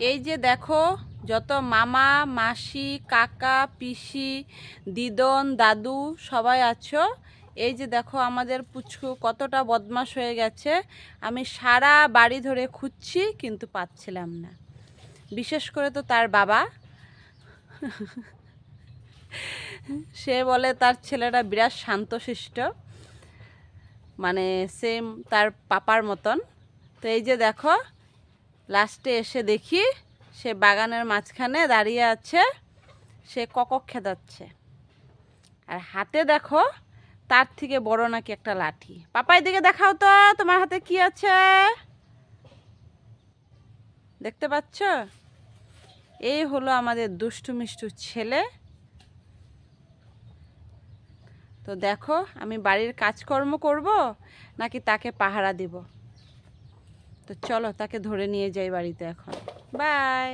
এই যে দেখো, যত মামা মাসি কাকা পিসি দিদন দাদু সবাই আছো। এই যে দেখো আমাদের পুচকু কতটা বদমাশ হয়ে গেছে। আমি সারা বাড়ি ধরে খুঁজছি কিন্তু পাচ্ছিলাম না। বিশেষ করে তো তার বাবা, সে বলে তার ছেলেটা বিরাট শান্তশিষ্ট, মানে সেম তার পাপার মতন। তো এই যে দেখো, লাস্টে এসে দেখি সে বাগানের মাঝখানে দাঁড়িয়ে আছে, সে কক খেদাচ্ছে। আর হাতে দেখো তার থেকে বড় নাকি একটা লাঠি। পাপাই দিকে দেখাও তো, তোমার হাতে কি আছে দেখতে পাচ্ছ? এই হলো আমাদের দুষ্টু মিষ্টু ছেলে। তো দেখো, আমি বাড়ির কাজকর্ম করব নাকি তাকে পাহারা দিব। তো চলো তাকে ধরে নিয়ে যাই বাড়িতে এখন। বাই।